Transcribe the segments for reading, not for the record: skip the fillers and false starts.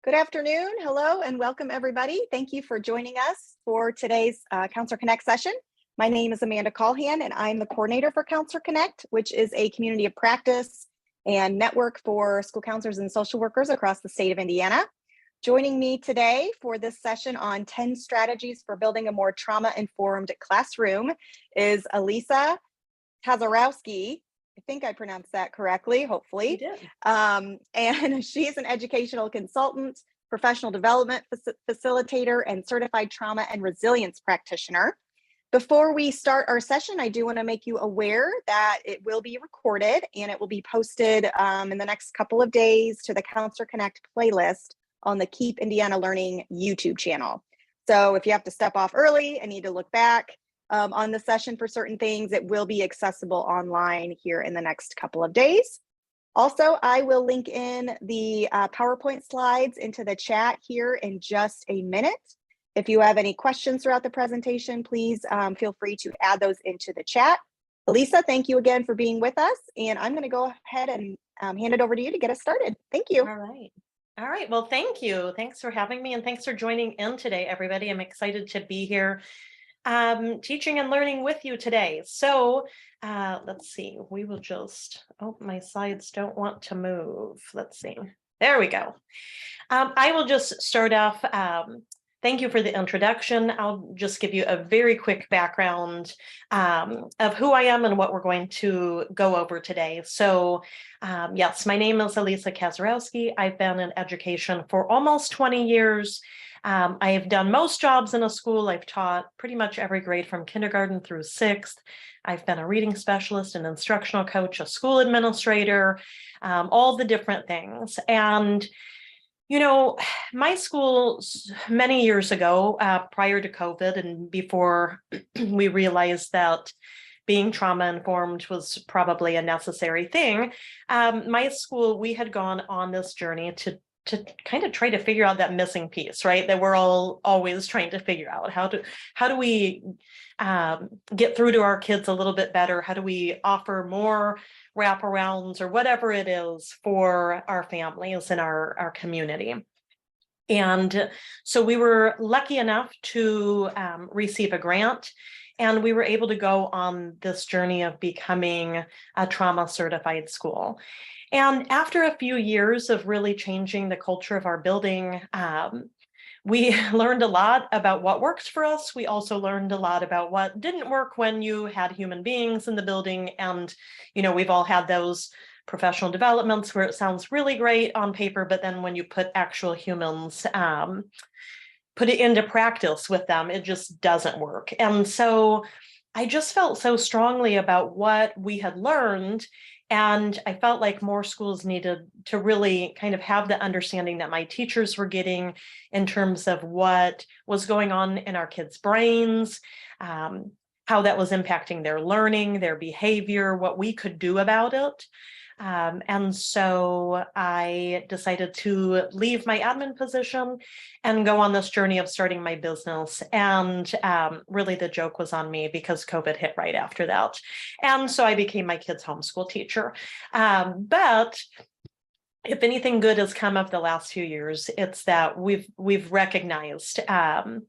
Good afternoon. Hello and welcome everybody. Thank you for joining us for today's Counselor Connect session. My name is Amanda Callahan and I'm the coordinator for Counselor Connect, which is a community of practice and network for school counselors and social workers across the state of Indiana. Joining me today for this session on 10 strategies for building a more trauma-informed classroom is Elisa Kazarowski. I think I pronounced that correctly, hopefully. You did. And she's an educational consultant, professional development facilitator, and certified trauma and resilience practitioner. Before we start our session, I do want to make you aware that it will be recorded and it will be posted in the next couple of days to the Counselor Connect playlist on the Keep Indiana Learning YouTube channel. So if you have to step off early and need to look back on the session for certain things, it will be accessible online here in the next couple of days. Also, I will link in the PowerPoint slides into the chat here in just a minute. If you have any questions throughout the presentation, please feel free to add those into the chat. Elisa, thank you again for being with us, and I'm going to go ahead and hand it over to you to get us started. Thank you. All right. Well, thank you. Thanks for having me, and thanks for joining in today, everybody. I'm excited to be here teaching and learning with you today. So let's see, we will just, my slides don't want to move. Let's see. There we go. I will just start off. Thank you for the introduction. I'll just give you a very quick background of who I am and what we're going to go over today. So yes, my name is Elisa Kazarowski. I've been in education for almost 20 years. I have done most jobs in a school. I've taught pretty much every grade from kindergarten through 6th. I've been a reading specialist, an instructional coach, a school administrator, all the different things. And you know, my school many years ago, prior to COVID and before we realized that being trauma-informed was probably a necessary thing, my school, we had gone on this journey to kind of try to figure out that missing piece, right? That we're all always trying to figure out. How do we get through to our kids a little bit better? How do we offer more wraparounds or whatever it is for our families and our community? And so we were lucky enough to receive a grant, and we were able to go on this journey of becoming a trauma certified school. And after a few years of really changing the culture of our building, we learned a lot about what works for us. We also learned a lot about what didn't work when you had human beings in the building. And, you know, we've all had those professional developments where it sounds really great on paper, but then when you put actual humans, put it into practice with them, it just doesn't work. And so I just felt so strongly about what we had learned. And I felt like more schools needed to really kind of have the understanding that my teachers were getting in terms of what was going on in our kids' brains, how that was impacting their learning, their behavior, what we could do about it. And so I decided to leave my admin position and go on this journey of starting my business. And really the joke was on me because COVID hit right after that. And so I became my kids' homeschool teacher. But if anything good has come of the last few years, it's that we've recognized, I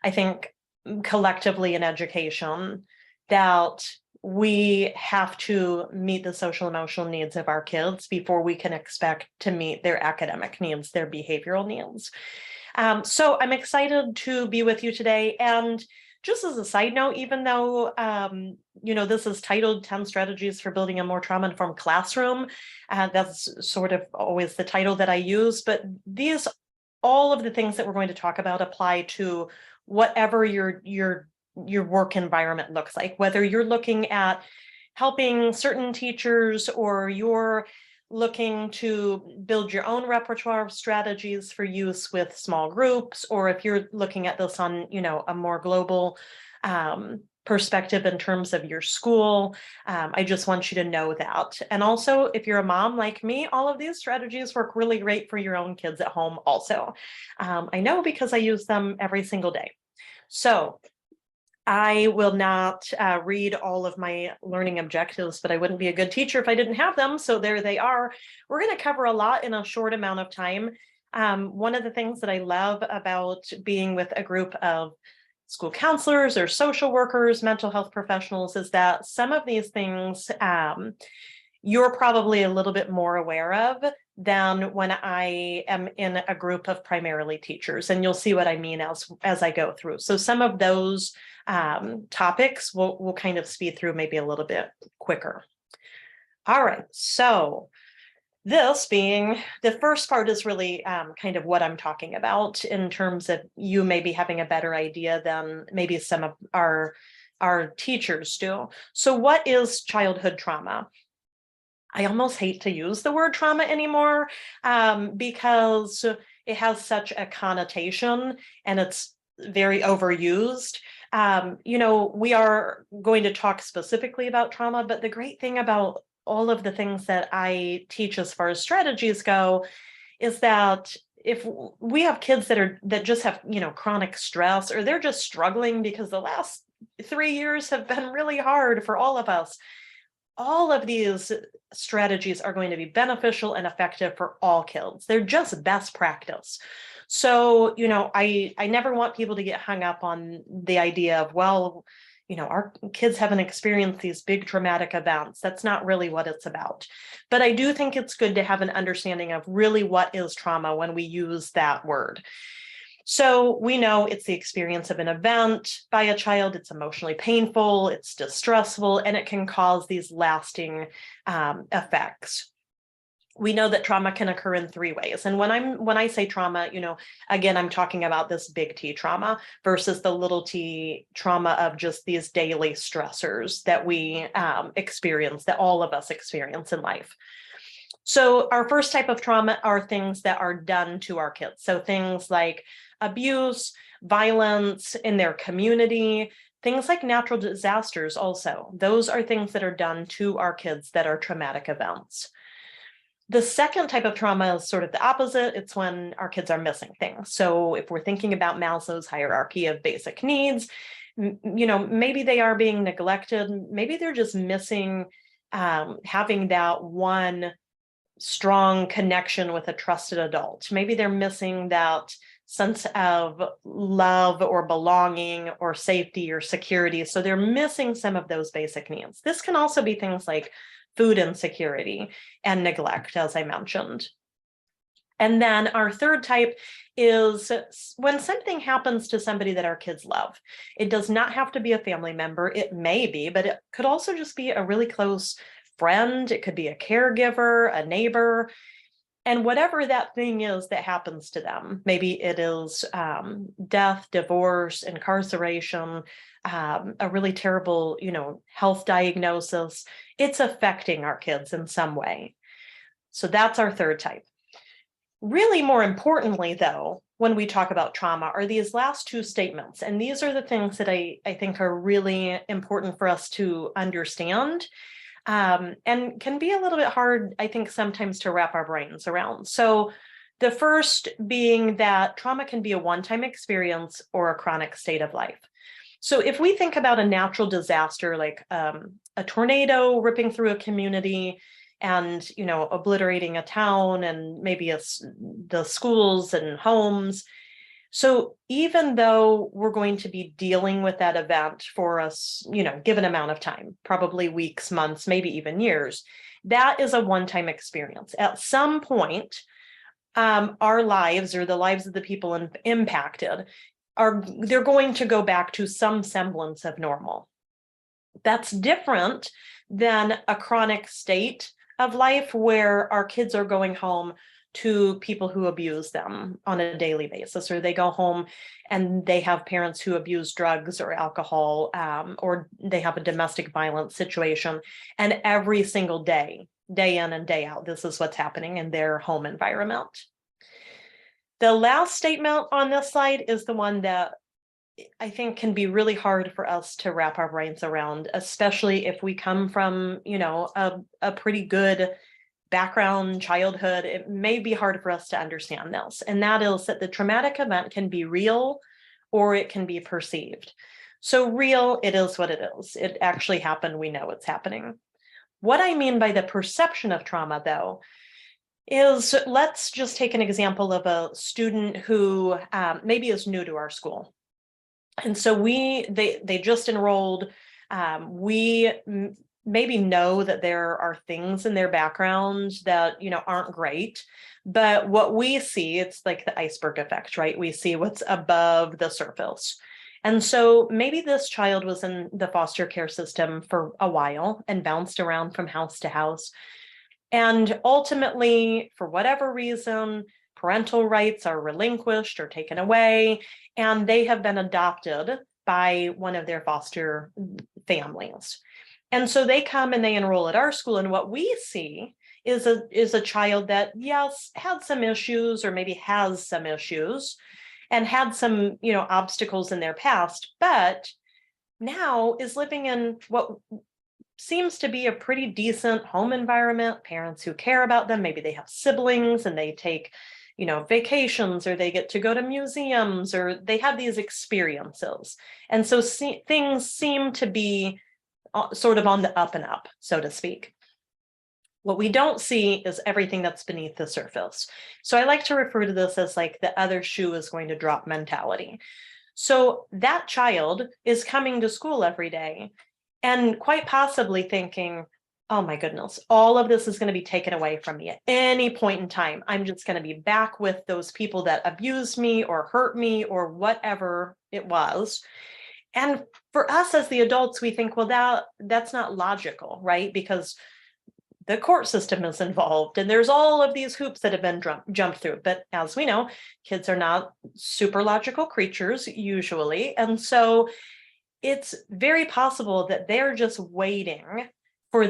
think collectively in education, that we have to meet the social emotional needs of our kids before we can expect to meet their academic needs, their behavioral needs. So I'm excited to be with you today. And just as a side note, even though, you know, this is titled 10 Strategies for Building a More Trauma-Informed Classroom, that's sort of always the title that I use, but all of the things that we're going to talk about apply to whatever your work environment looks like, whether you're looking at helping certain teachers or you're looking to build your own repertoire of strategies for use with small groups, or if you're looking at this on, you know, a more global perspective in terms of your school. I just want you to know that. And also, if you're a mom like me, all of these strategies work really great for your own kids at home also. I know because I use them every single day. So I will not read all of my learning objectives, but I wouldn't be a good teacher if I didn't have them. So there they are. We're going to cover a lot in a short amount of time. One of the things that I love about being with a group of school counselors or social workers, mental health professionals, is that some of these things you're probably a little bit more aware of than when I am in a group of primarily teachers. And you'll see what I mean as I go through. So some of those topics we'll kind of speed through maybe a little bit quicker. All right, so this being the first part is really kind of what I'm talking about in terms of you maybe having a better idea than maybe some of our teachers do. So what is childhood trauma? I almost hate to use the word trauma anymore because it has such a connotation and it's very overused. We are going to talk specifically about trauma, but the great thing about all of the things that I teach as far as strategies go is that if we have kids that just have, chronic stress, or they're just struggling because the last 3 years have been really hard for all of us, all of these strategies are going to be beneficial and effective for all kids. They're just best practice. So, I never want people to get hung up on the idea of, well, our kids haven't experienced these big traumatic events. That's not really what it's about. But I do think it's good to have an understanding of really what is trauma when we use that word. So we know it's the experience of an event by a child. It's emotionally painful, it's distressful, and it can cause these lasting effects. We know that trauma can occur in 3 ways. And when I say trauma, again, I'm talking about this big T trauma versus the little t trauma of just these daily stressors that we experience, that all of us experience in life. So our first type of trauma are things that are done to our kids. So things like abuse, violence in their community, things like natural disasters also. Those are things that are done to our kids that are traumatic events. The second type of trauma is sort of the opposite. It's when our kids are missing things. So if we're thinking about Maslow's hierarchy of basic needs, maybe they are being neglected. Maybe they're just missing having that one strong connection with a trusted adult. Maybe they're missing that sense of love or belonging or safety or security. So they're missing some of those basic needs. This can also be things like food insecurity and neglect, as I mentioned. And then our third type is when something happens to somebody that our kids love. It does not have to be a family member. It may be, but it could also just be a really close friend. It could be a caregiver, a neighbor, and whatever that thing is that happens to them. Maybe it is death, divorce, incarceration, a really terrible, health diagnosis. It's affecting our kids in some way. So that's our third type. Really, more importantly, though, when we talk about trauma are these last 2 statements. And these are the things that I think are really important for us to understand. And can be a little bit hard, I think, sometimes to wrap our brains around. So the first being that trauma can be a one-time experience or a chronic state of life. So if we think about a natural disaster like a tornado ripping through a community and obliterating a town and maybe the schools and homes. So even though we're going to be dealing with that event for a given amount of time, probably weeks, months, maybe even years, that is a one-time experience. At some point, our lives or the lives of the people impacted they're going to go back to some semblance of normal. That's different than a chronic state of life where our kids are going home to people who abuse them on a daily basis, or they go home and they have parents who abuse drugs or alcohol, or they have a domestic violence situation. And every single day, day in and day out, this is what's happening in their home environment. The last statement on this slide is the one that I think can be really hard for us to wrap our brains around, especially if we come from, a pretty good background, childhood. It may be hard for us to understand this. And that is that the traumatic event can be real or it can be perceived. So real, it is what it is. It actually happened. We know it's happening. What I mean by the perception of trauma, though, is, let's just take an example of a student who maybe is new to our school. And so they just enrolled. We maybe know that there are things in their background that, aren't great. But what we see, it's like the iceberg effect, right? We see what's above the surface. And so maybe this child was in the foster care system for a while and bounced around from house to house. And ultimately, for whatever reason, parental rights are relinquished or taken away, and they have been adopted by one of their foster families. And so they come and they enroll at our school. And what we see is a child that, yes, had some issues or maybe has some issues and had some, obstacles in their past, but now is living in what seems to be a pretty decent home environment, parents who care about them. Maybe they have siblings and they take, vacations, or they get to go to museums, or they have these experiences. And so things seem to be sort of on the up and up, so to speak. What we don't see is everything that's beneath the surface. So I like to refer to this as like the other shoe is going to drop mentality. So that child is coming to school every day and quite possibly thinking, oh my goodness, all of this is going to be taken away from me at any point in time. I'm just going to be back with those people that abused me or hurt me or whatever it was. And for us as the adults, we think, well, that's not logical, right? Because the court system is involved and there's all of these hoops that have been jumped through. But as we know, kids are not super logical creatures usually. And so it's very possible that they're just waiting for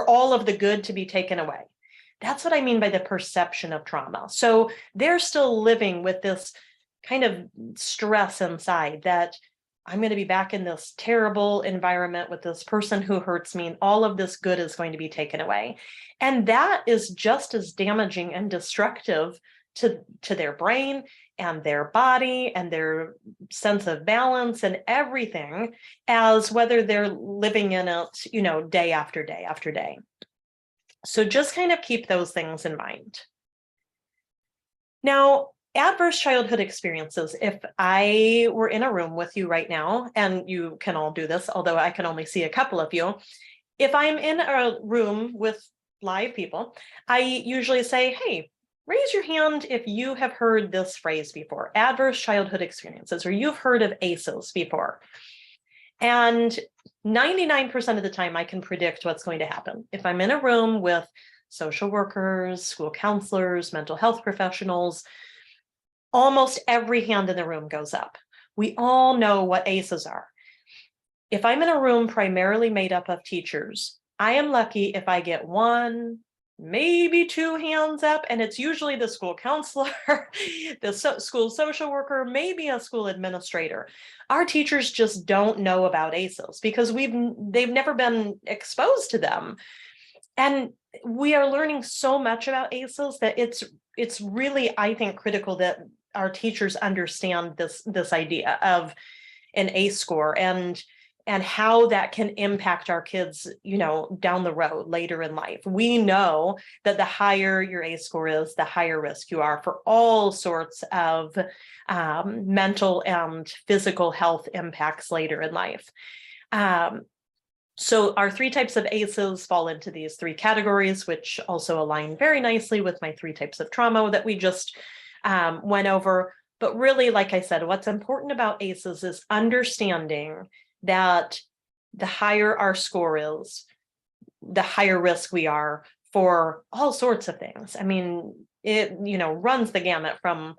all of the good to be taken away. That's what I mean by the perception of trauma. So they're still living with this kind of stress inside that I'm going to be back in this terrible environment with this person who hurts me, and all of this good is going to be taken away. And that is just as damaging and destructive to their brain and their body and their sense of balance and everything as whether they're living in it, day after day after day. So just kind of keep those things in mind. Now, adverse childhood experiences. If I were in a room with you right now, and you can all do this, although I can only see a couple of you, if I'm in a room with live people, I usually say, hey, raise your hand if you have heard this phrase before, adverse childhood experiences, or you've heard of ACEs before. And 99% of the time, I can predict what's going to happen. If I'm in a room with social workers, school counselors, mental health professionals, almost every hand in the room goes up. We all know what ACEs are. If I'm in a room primarily made up of teachers, I am lucky if I get one, maybe two hands up, and it's usually the school counselor, the school social worker, maybe a school administrator. Our teachers just don't know about ACEs because they've never been exposed to them. And we are learning so much about ACEs that it's really, I think, critical that our teachers understand this idea of an ACE score and how that can impact our kids, down the road later in life. We know that the higher your ACE score is, the higher risk you are for all sorts of mental and physical health impacts later in life. So our three types of ACEs fall into these three categories, which also align very nicely with my three types of trauma that we just went over. But really, like I said, what's important about ACEs is understanding that the higher our score is, the higher risk we are for all sorts of things. I mean, it, runs the gamut from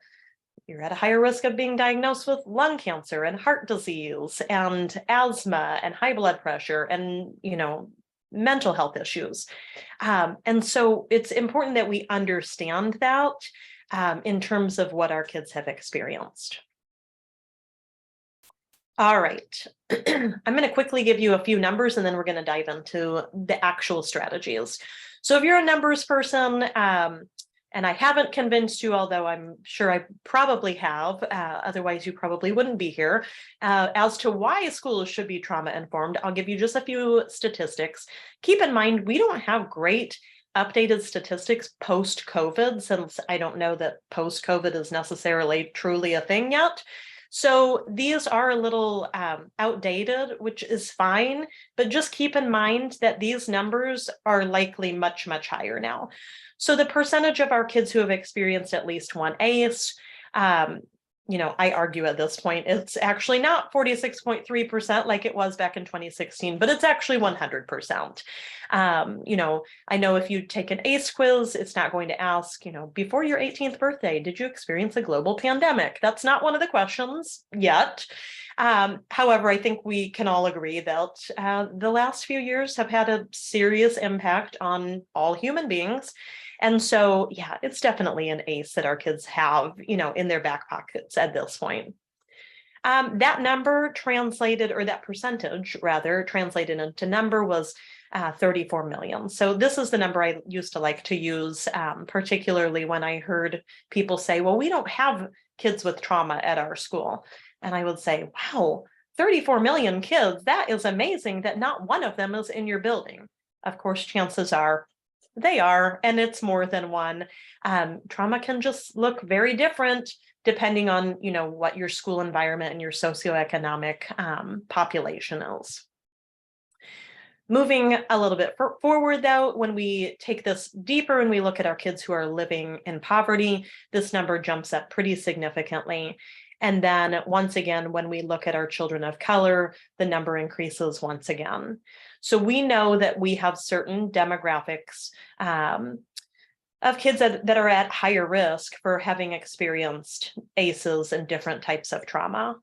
you're at a higher risk of being diagnosed with lung cancer and heart disease and asthma and high blood pressure and, mental health issues. And so it's important that we understand that in terms of what our kids have experienced. All right, I'm going to quickly give you a few numbers and then we're going to dive into the actual strategies. So if you're a numbers person, and I haven't convinced you, although I'm sure I probably have, otherwise you probably wouldn't be here, as to why schools should be trauma informed, I'll give you just a few statistics. Keep in mind, we don't have great updated statistics post-COVID, since I don't know that post-COVID is necessarily truly a thing yet. So these are a little outdated, which is fine, but just keep in mind that these numbers are likely much, much higher now. So the percentage of our kids who have experienced at least one ACE, I argue at this point, it's actually not 46.3% like it was back in 2016, but it's actually 100%. I know if you take an ACE quiz, it's not going to ask, before your 18th birthday, did you experience a global pandemic? That's not one of the questions yet. However, I think we can all agree that the last few years have had a serious impact on all human beings. And so, yeah, it's definitely an ACE that our kids have, in their back pockets at this point. That number translated, or that percentage rather, translated into number was 34 million. So this is the number I used to like to use, particularly when I heard people say, well, we don't have kids with trauma at our school. And I would say, wow, 34 million kids, that is amazing that not one of them is in your building. Of course, chances are they are, and it's more than one. Trauma can just look very different depending on, what your school environment and your socioeconomic population is. Moving a little bit forward, though, when we take this deeper and we look at our kids who are living in poverty, this number jumps up pretty significantly. And then once again, when we look at our children of color, the number increases once again. So we know that we have certain demographics of kids that are at higher risk for having experienced ACEs and different types of trauma.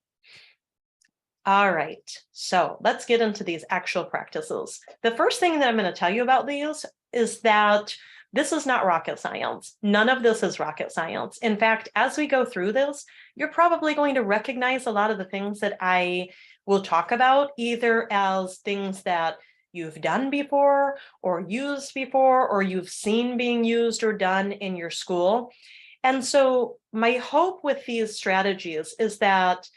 All right, so let's get into these actual practices. The first thing that I'm going to tell you about these is that this is not rocket science. None of this is rocket science. In fact, as we go through this, you're probably going to recognize a lot of the things that I will talk about, either as things that you've done before or used before, or you've seen being used or done in your school. And so my hope with these strategies is that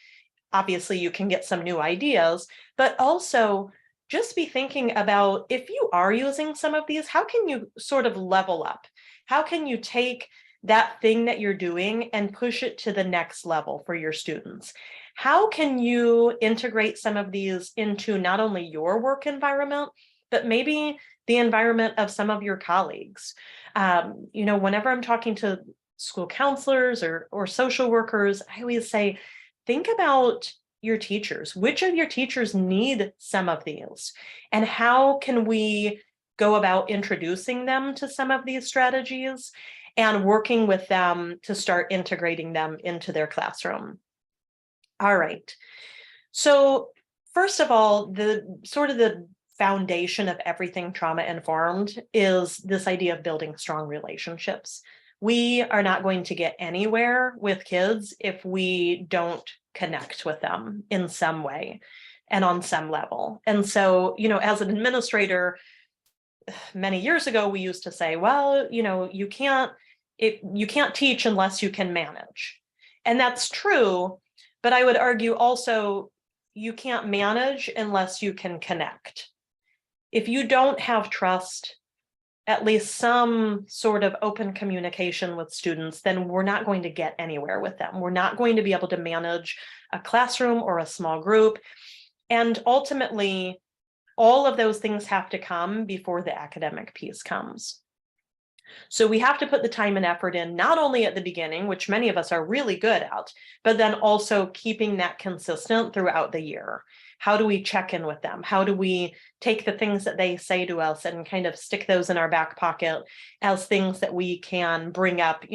obviously you can get some new ideas, but also just be thinking about, if you are using some of these, how can you sort of level up? How can you take that thing that you're doing and push it to the next level for your students? How can you integrate some of these into not only your work environment, but maybe the environment of some of your colleagues? Whenever I'm talking to school counselors or social workers, I always say, think about your teachers. Which of your teachers need some of these? And how can we go about introducing them to some of these strategies and working with them to start integrating them into their classroom? All right. So first of all, the foundation of everything trauma informed is this idea of building strong relationships. We are not going to get anywhere with kids if we don't connect with them in some way and on some level. And so, as an administrator, many years ago, we used to say, well, you can't teach unless you can manage. And that's true, but I would argue also, you can't manage unless you can connect. If you don't have trust, at least some sort of open communication with students, then we're not going to get anywhere with them. We're not going to be able to manage a classroom or a small group. And ultimately, all of those things have to come before the academic piece comes. So we have to put the time and effort in, not only at the beginning, which many of us are really good at, but then also keeping that consistent throughout the year. How do we check in with them? How do we take the things that they say to us and kind of stick those in our back pocket as things that we can bring up,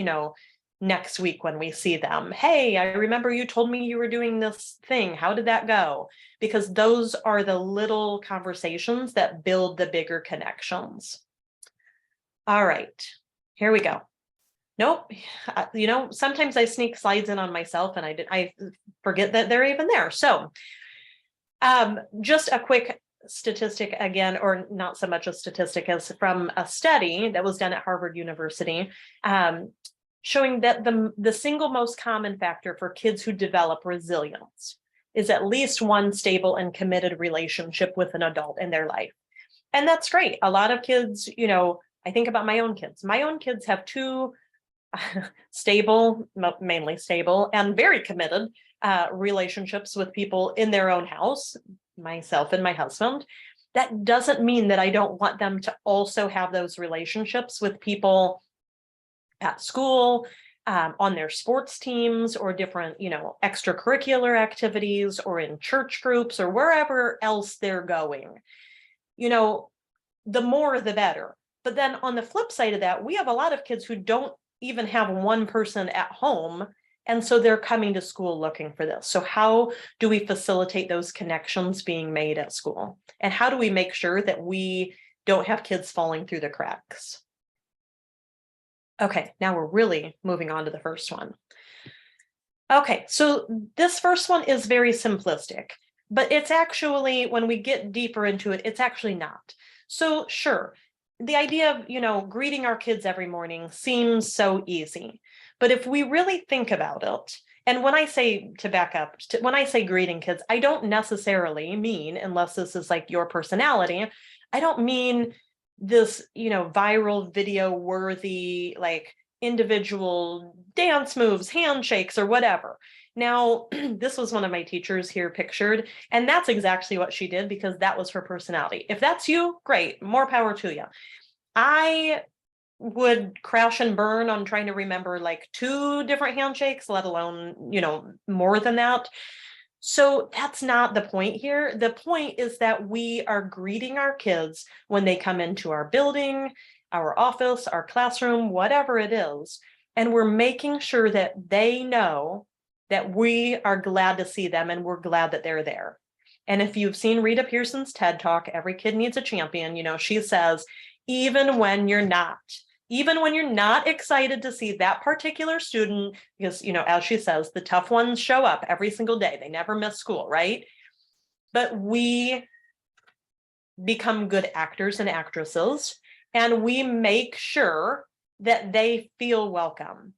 next week when we see them? Hey, I remember you told me you were doing this thing. How did that go? Because those are the little conversations that build the bigger connections. All right, here we go. Nope. Sometimes I sneak slides in on myself and I forget that they're even there. So just a quick statistic again, or not so much a statistic as from a study that was done at Harvard University, showing that the single most common factor for kids who develop resilience is at least one stable and committed relationship with an adult in their life. And that's great. A lot of kids, I think about my own kids. My own kids have two stable, mainly stable, and very committed relationships with people in their own house, myself and my husband. That doesn't mean that I don't want them to also have those relationships with people at school, on their sports teams, or different, extracurricular activities, or in church groups, or wherever else they're going. The more the better. But then on the flip side of that, we have a lot of kids who don't even have one person at home. And so they're coming to school looking for this. So how do we facilitate those connections being made at school? And how do we make sure that we don't have kids falling through the cracks? Okay, now we're really moving on to the first one. Okay, so this first one is very simplistic, but it's actually, when we get deeper into it, it's actually not. So sure, the idea of, greeting our kids every morning seems so easy, but if we really think about it, and when I say, to back up, when I say greeting kids, I don't necessarily mean, unless this is like your personality, I don't mean this, viral video worthy, like individual dance moves, handshakes, or whatever. Now, this was one of my teachers here pictured, and that's exactly what she did, because that was her personality. If that's you, great, more power to you. I would crash and burn on trying to remember like 2 different handshakes, let alone, more than that. So that's not the point here. The point is that we are greeting our kids when they come into our building, our office, our classroom, whatever it is. And we're making sure that they know that we are glad to see them and we're glad that they're there. And if you've seen Rita Pearson's TED Talk, Every Kid Needs a Champion, she says, even when you're not excited to see that particular student, because, as she says, the tough ones show up every single day. They never miss school, right? But we become good actors and actresses, and we make sure that they feel welcome.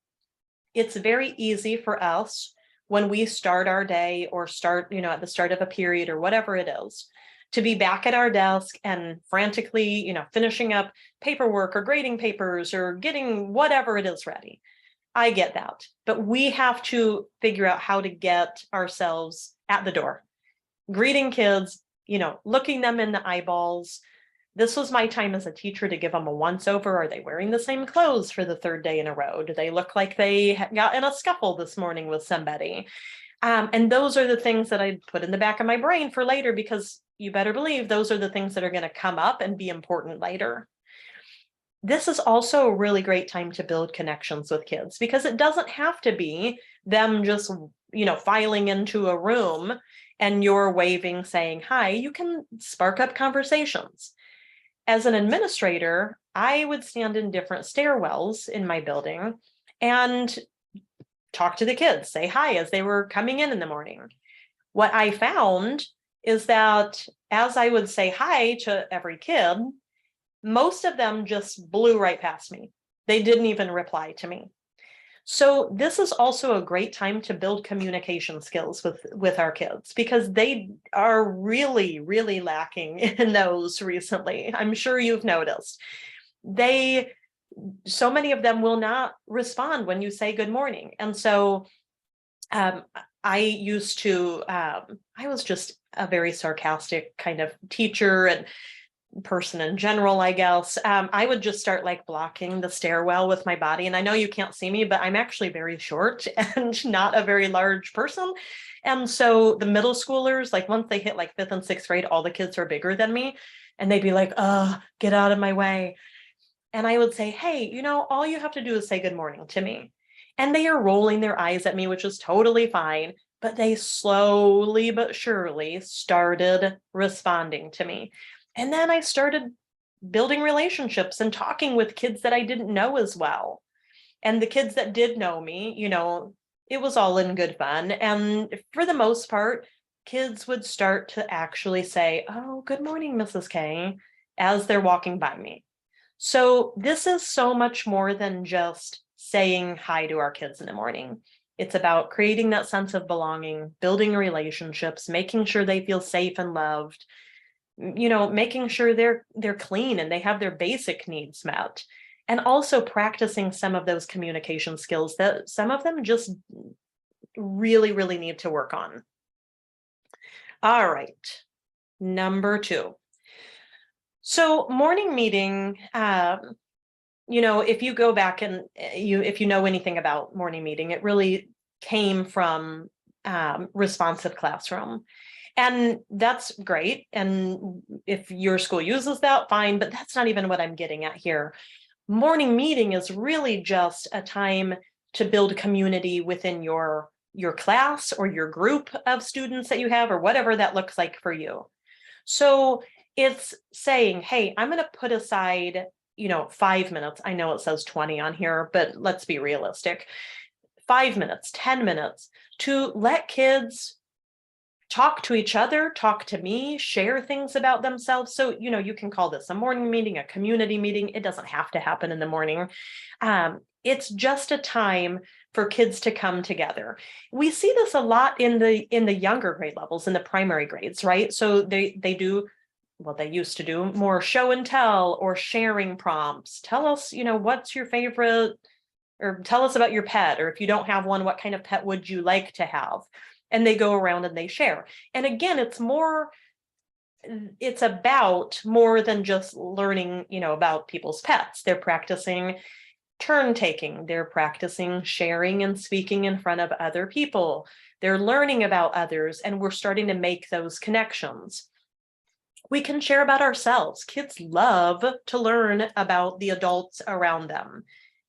It's very easy for us when we start our day, or start, at the start of a period or whatever it is, to be back at our desk and frantically, finishing up paperwork or grading papers or getting whatever it is ready. I get that, but we have to figure out how to get ourselves at the door, greeting kids, looking them in the eyeballs. This was my time as a teacher to give them a once over. Are they wearing the same clothes for the 3rd day in a row? Do they look like they got in a scuffle this morning with somebody? And those are the things that I put in the back of my brain for later, because you better believe those are the things that are going to come up and be important later. This is also a really great time to build connections with kids, because it doesn't have to be them just, filing into a room and you're waving, saying hi. You can spark up conversations. As an administrator, I would stand in different stairwells in my building and talk to the kids, say hi as they were coming in the morning. What I found is that as I would say hi to every kid, most of them just blew right past me. They didn't even reply to me. So this is also a great time to build communication skills with our kids, because they are really, really lacking in those recently. I'm sure you've noticed. So many of them will not respond when you say good morning. And so I was just a very sarcastic kind of teacher and person in general, I guess. I would just start like blocking the stairwell with my body. And I know you can't see me, but I'm actually very short and not a very large person. And so the middle schoolers, like once they hit like 5th and 6th grade, all the kids are bigger than me. And they'd be like, oh, get out of my way. And I would say, hey, all you have to do is say good morning to me. And they are rolling their eyes at me, which is totally fine. But they slowly but surely started responding to me. And then I started building relationships and talking with kids that I didn't know as well. And the kids that did know me, it was all in good fun. And for the most part, kids would start to actually say, oh, good morning, Mrs. K, as they're walking by me. So this is so much more than just saying hi to our kids in the morning. It's about creating that sense of belonging, building relationships, making sure they feel safe and loved. making sure they're clean and they have their basic needs met, and also practicing some of those communication skills that some of them just really, really need to work on. All right, number 2. So morning meeting, if you go back and if you know anything about morning meeting, it really came from responsive classroom. And that's great. And if your school uses that, fine, but that's not even what I'm getting at here. Morning meeting is really just a time to build community within your class or your group of students that you have, or whatever that looks like for you. So it's saying, hey, I'm going to put aside 5 minutes. I know it says 20 on here, but let's be realistic. 5 minutes, 10 minutes to let kids talk to each other, talk to me, share things about themselves. So, you can call this a morning meeting, a community meeting. It doesn't have to happen in the morning. It's just a time for kids to come together. We see this a lot in the younger grade levels, in the primary grades, right? So they do, well, they used to do more show and tell or sharing prompts. Tell us, what's your favorite, or tell us about your pet, or if you don't have one, what kind of pet would you like to have? And they go around and they share. And again, it's about more than just learning, about people's pets. They're practicing turn taking. They're practicing sharing and speaking in front of other people. They're learning about others, and we're starting to make those connections. We can share about ourselves. Kids love to learn about the adults around them.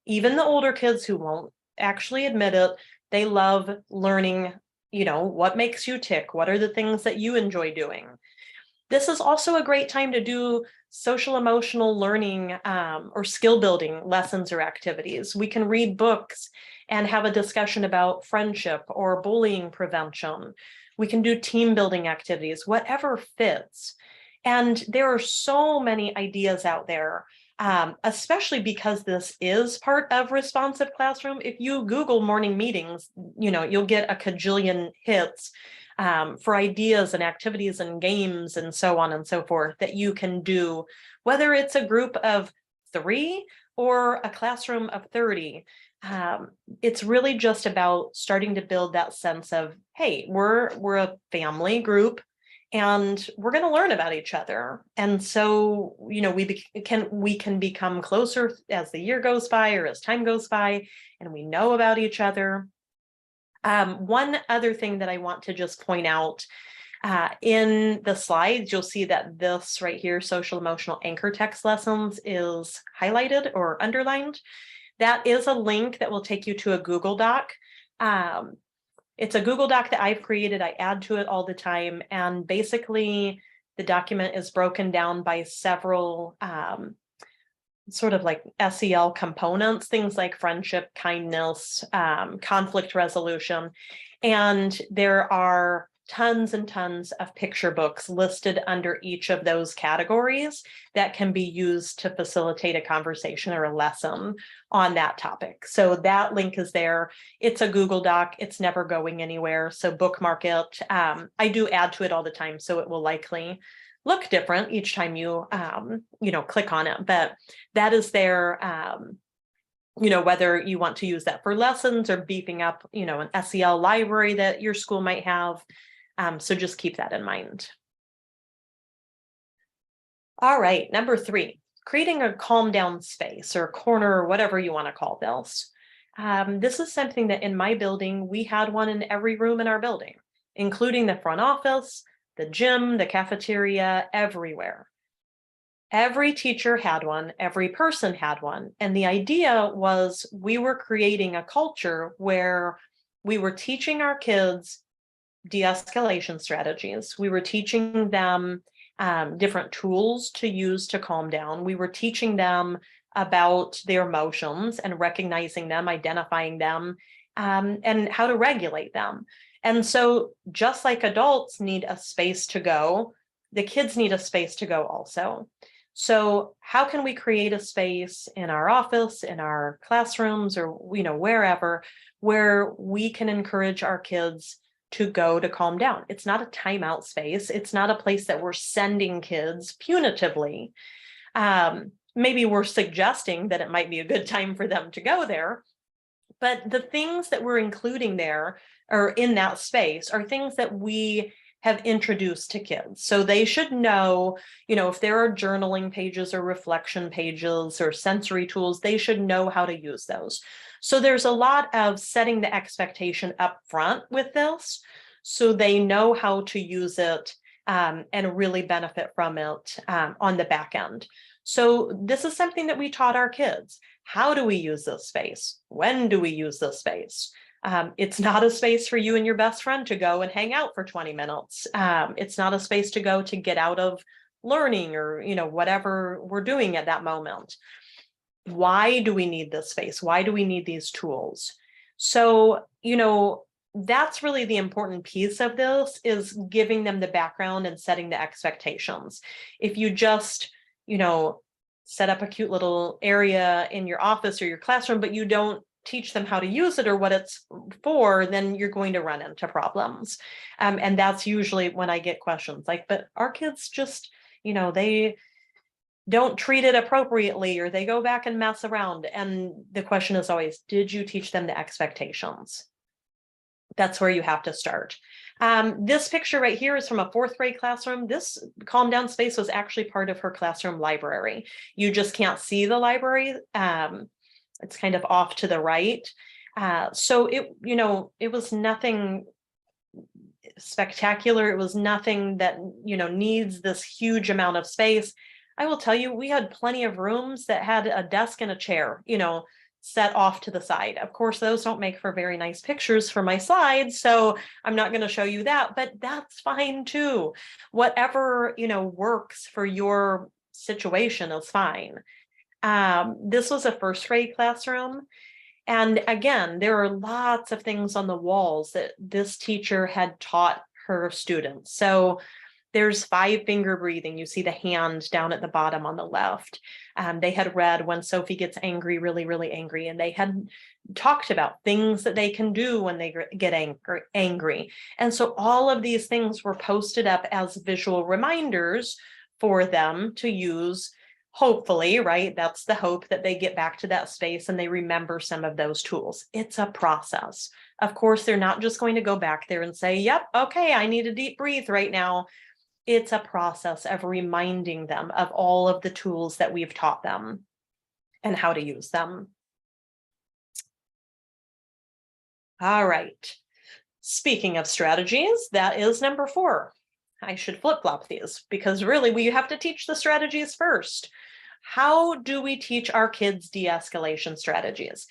Even the older kids who won't actually admit it, they love learning, what makes you tick? What are the things that you enjoy doing? This is also a great time to do social emotional learning or skill building lessons or activities. We can read books and have a discussion about friendship or bullying prevention. We can do team building activities, whatever fits. And there are so many ideas out there, especially because this is part of responsive classroom. If you Google morning meetings, you'll get a cajillion hits for ideas and activities and games and so on and so forth that you can do, whether it's a group of 3 or a classroom of 30. It's really just about starting to build that sense of, hey, we're a family group, and we're going to learn about each other. And so, we can become closer as the year goes by or as time goes by, and we know about each other. One other thing that I want to just point out, in the slides, you'll see that this right here, social emotional anchor text lessons, is highlighted or underlined. That is a link that will take you to a Google Doc. It's a Google Doc that I've created. I add to it all the time. And basically, the document is broken down by several sort of like SEL components, things like friendship, kindness, conflict resolution. And there are tons and tons of picture books listed under each of those categories that can be used to facilitate a conversation or a lesson on that topic. So that link is there. It's a Google Doc. It's never going anywhere. So bookmark it. I do add to it all the time, so it will likely look different each time you, click on it. But that is there. Whether you want to use that for lessons or beefing up, an SEL library that your school might have. So just keep that in mind. All right, number 3, creating a calm down space or corner or whatever you want to call this. This is something that in my building, we had one in every room in our building, including the front office, the gym, the cafeteria, everywhere. Every teacher had one, every person had one. And the idea was we were creating a culture where we were teaching our kids de-escalation strategies. We were teaching them different tools to use to calm down. We were teaching them about their emotions and recognizing them, identifying them, and how to regulate them. And so just like adults need a space to go, the kids need a space to go also. So how can we create a space in our office, in our classrooms, or wherever, where we can encourage our kids to go to calm down. It's not a timeout space. It's not a place that we're sending kids punitively. Maybe we're suggesting that it might be a good time for them to go there. But the things that we're including there or in that space are things that we have introduced to kids. So they should know, if there are journaling pages or reflection pages or sensory tools, they should know how to use those. So there's a lot of setting the expectation up front with this, so they know how to use it and really benefit from it on the back end. So this is something that we taught our kids. How do we use this space? When do we use this space? It's not a space for you and your best friend to go and hang out for 20 minutes. It's not a space to go to get out of learning or, whatever we're doing at that moment. Why do we need this space? Why do we need these tools? So, that's really the important piece of this, is giving them the background and setting the expectations. If you just, set up a cute little area in your office or your classroom, but you don't teach them how to use it or what it's for, then you're going to run into problems. And that's usually when I get questions like, but our kids just, they don't treat it appropriately, or they go back and mess around. And the question is always, did you teach them the expectations? That's where you have to start. This picture right here is from a 4th grade classroom. This calm down space was actually part of her classroom library. You just can't see the library. It's kind of off to the right. So it was nothing spectacular. It was nothing that, needs this huge amount of space. I will tell you, we had plenty of rooms that had a desk and a chair, set off to the side. Of course, those don't make for very nice pictures for my slides, so I'm not going to show you that, but that's fine too. Whatever, works for your situation is fine. This was a 1st grade classroom. And again, there are lots of things on the walls that this teacher had taught her students. So there's 5-finger breathing. You see the hand down at the bottom on the left. They had read When Sophie Gets Angry, Really, Really Angry, and they had talked about things that they can do when they get angry. And so all of these things were posted up as visual reminders for them to use. Hopefully, right? That's the hope, that they get back to that space and they remember some of those tools. It's a process. Of course, they're not just going to go back there and say, yep, okay, I need a deep breathe right now. It's a process of reminding them of all of the tools that we've taught them and how to use them. All right. Speaking of strategies, that is number 4. I should flip-flop these, because really we have to teach the strategies first. How do we teach our kids de-escalation strategies?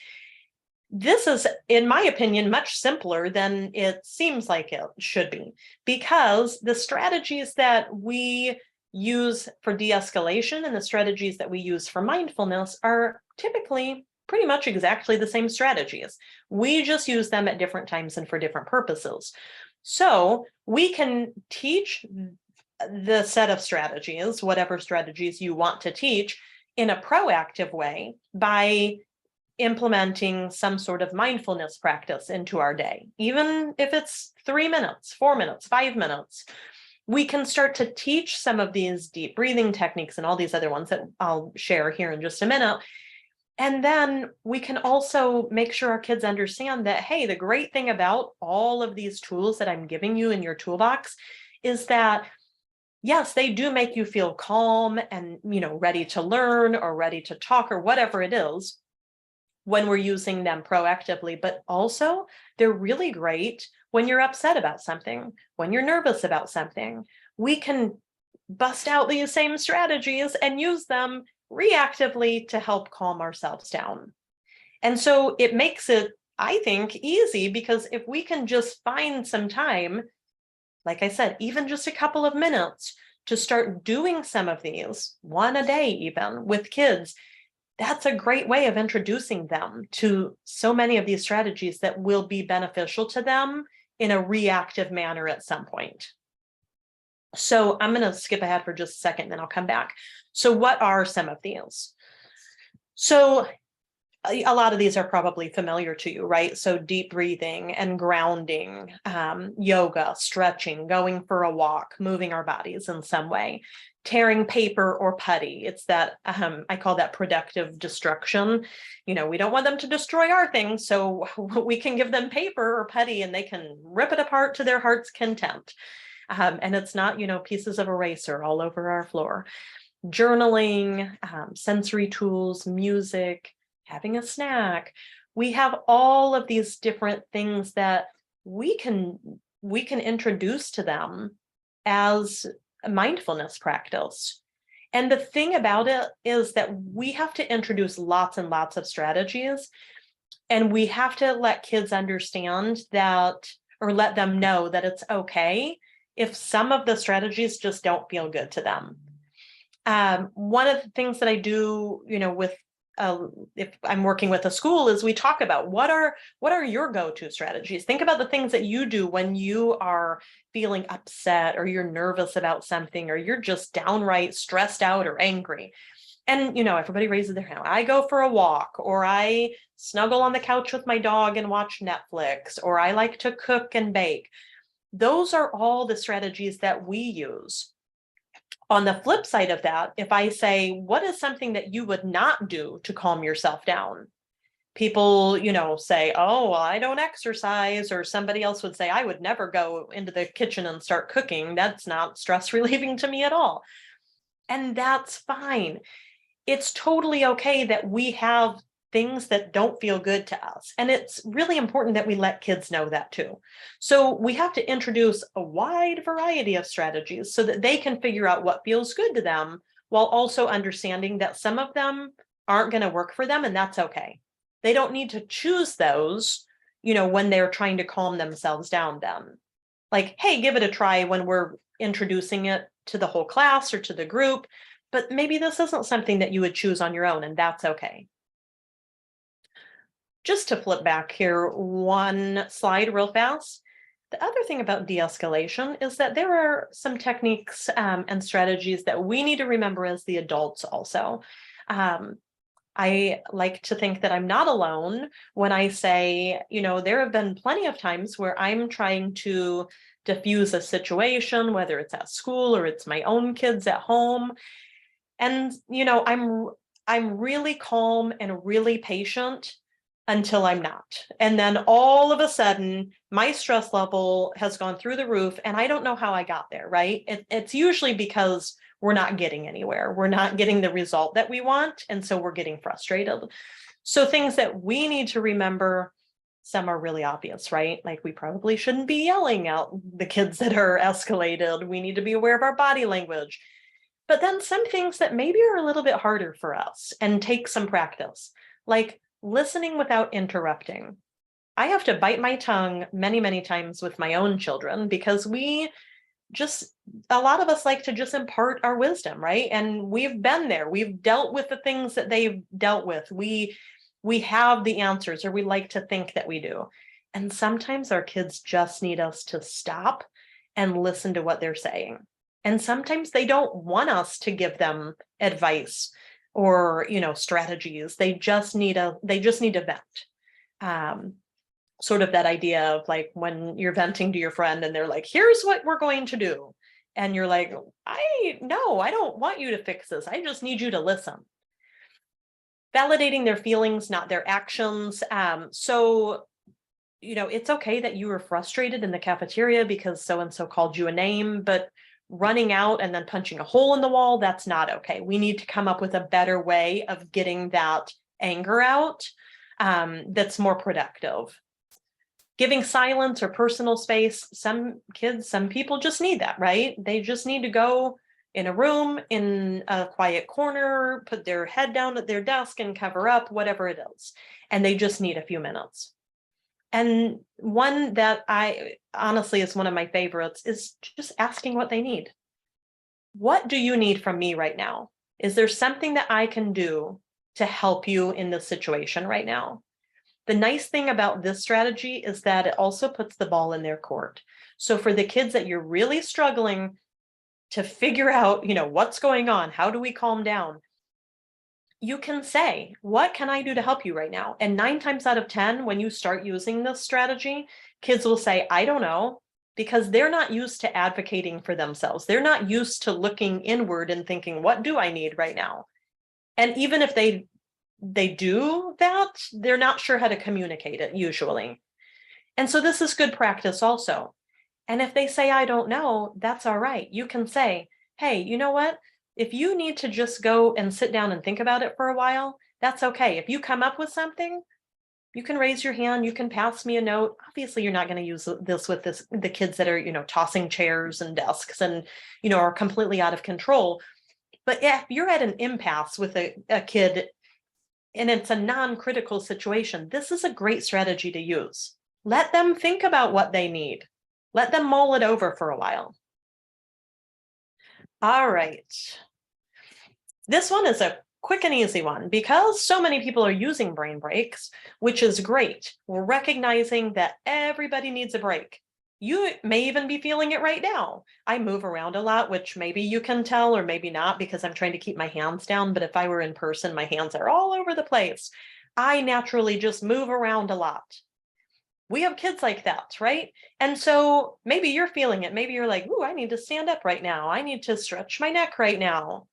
This is, in my opinion, much simpler than it seems like it should be, because the strategies that we use for de-escalation and the strategies that we use for mindfulness are typically pretty much exactly the same strategies. We just use them at different times and for different purposes. So we can teach the set of strategies, whatever strategies you want to teach, in a proactive way by implementing some sort of mindfulness practice into our day. Even if it's 3 minutes, 4 minutes, 5 minutes, we can start to teach some of these deep breathing techniques and all these other ones that I'll share here in just a minute. And then we can also make sure our kids understand that, hey, the great thing about all of these tools that I'm giving you in your toolbox is that, yes, they do make you feel calm and, ready to learn or ready to talk or whatever it is when we're using them proactively, but also they're really great when you're upset about something, when you're nervous about something. We can bust out these same strategies and use them reactively to help calm ourselves down. And so it makes it, I think, easy, because if we can just find some time, like I said, even just a couple of minutes to start doing some of these, one a day even, with kids, that's a great way of introducing them to so many of these strategies that will be beneficial to them in a reactive manner at some point. So I'm going to skip ahead for just a second, then I'll come back. So what are some of these? So a lot of these are probably familiar to you, right? So deep breathing and grounding, yoga, stretching, going for a walk, moving our bodies in some way, tearing paper or putty. It's that, I call that productive destruction. We don't want them to destroy our things, so we can give them paper or putty and they can rip it apart to their heart's content. And it's not, pieces of eraser all over our floor. Journaling, sensory tools, music, having a snack. We have all of these different things that we can introduce to them as a mindfulness practice. And the thing about it is that we have to introduce lots and lots of strategies, and we have to let kids understand that, or let them know that it's okay if some of the strategies just don't feel good to them. One of the things that I do, with if I'm working with a school, is we talk about what are your go-to strategies. Think about the things that you do when you are feeling upset, or you're nervous about something, or you're just downright stressed out or angry. And everybody raises their hand. I go for a walk, or I snuggle on the couch with my dog and watch Netflix, or I like to cook and bake. Those are all the strategies that we use. On the flip side of that, if I say, what is something that you would not do to calm yourself down? People, say, oh, well, I don't exercise, or somebody else would say, I would never go into the kitchen and start cooking. That's not stress relieving to me at all. And that's fine. It's totally okay that we have things that don't feel good to us. And it's really important that we let kids know that too. So we have to introduce a wide variety of strategies so that they can figure out what feels good to them, while also understanding that some of them aren't going to work for them, and that's okay. They don't need to choose those, when they're trying to calm themselves down then. Like, hey, give it a try when we're introducing it to the whole class or to the group, but maybe this isn't something that you would choose on your own, and that's okay. Just to flip back here one slide real fast. The other thing about de-escalation is that there are some techniques and strategies that we need to remember as the adults also. I like to think that I'm not alone when I say, there have been plenty of times where I'm trying to diffuse a situation, whether it's at school or it's my own kids at home. And, I'm really calm and really patient until I'm not. And then all of a sudden, my stress level has gone through the roof, and I don't know how I got there, right? It's usually because we're not getting anywhere. We're not getting the result that we want, and so we're getting frustrated. So things that we need to remember, some are really obvious, right? Like, we probably shouldn't be yelling at the kids that are escalated. We need to be aware of our body language. But then some things that maybe are a little bit harder for us and take some practice, like listening without interrupting. I have to bite my tongue many, many times with my own children, because a lot of us like to just impart our wisdom, right? And we've been there. We've dealt with the things that they've dealt with. We have the answers, or we like to think that we do. And sometimes our kids just need us to stop and listen to what they're saying. And sometimes they don't want us to give them advice or, strategies. They just need to vent. Sort of that idea of like when you're venting to your friend and they're like, here's what we're going to do. And you're like, I don't want you to fix this. I just need you to listen. Validating their feelings, not their actions. So, it's okay that you were frustrated in the cafeteria because so-and-so called you a name, but running out and then punching a hole in the wall, that's not okay. We need to come up with a better way of getting that anger out that's more productive. Giving silence or personal space. Some people just need that, right? They just need to go in a room, in a quiet corner, put their head down at their desk and cover up, whatever it is. And they just need a few minutes. And one that I honestly is one of my favorites is just asking what they need. What do you need from me right now? Is there something that I can do to help you in this situation right now? The nice thing about this strategy is that it also puts the ball in their court. So for the kids that you're really struggling to figure out, what's going on, how do we calm down? you can say, what can I do to help you right now? And 9 times out of 10, when you start using this strategy, kids will say, I don't know, because they're not used to advocating for themselves. They're not used to looking inward and thinking, what do I need right now? And even if they do that, they're not sure how to communicate it usually. And so this is good practice also. And if they say, I don't know, that's all right. You can say, hey, you know what? If you need to just go and sit down and think about it for a while, that's okay. If you come up with something, you can raise your hand, you can pass me a note. Obviously, you're not going to use this with the kids that are, tossing chairs and desks and, are completely out of control. But if you're at an impasse with a kid and it's a non-critical situation, this is a great strategy to use. Let them think about what they need. Let them mull it over for a while. All right. This one is a quick and easy one because so many people are using brain breaks, which is great. We're recognizing that everybody needs a break. You may even be feeling it right now. I move around a lot, which maybe you can tell or maybe not because I'm trying to keep my hands down. But if I were in person, my hands are all over the place. I naturally just move around a lot. We have kids like that, right? And so maybe you're feeling it. Maybe you're like, ooh, I need to stand up right now. I need to stretch my neck right now.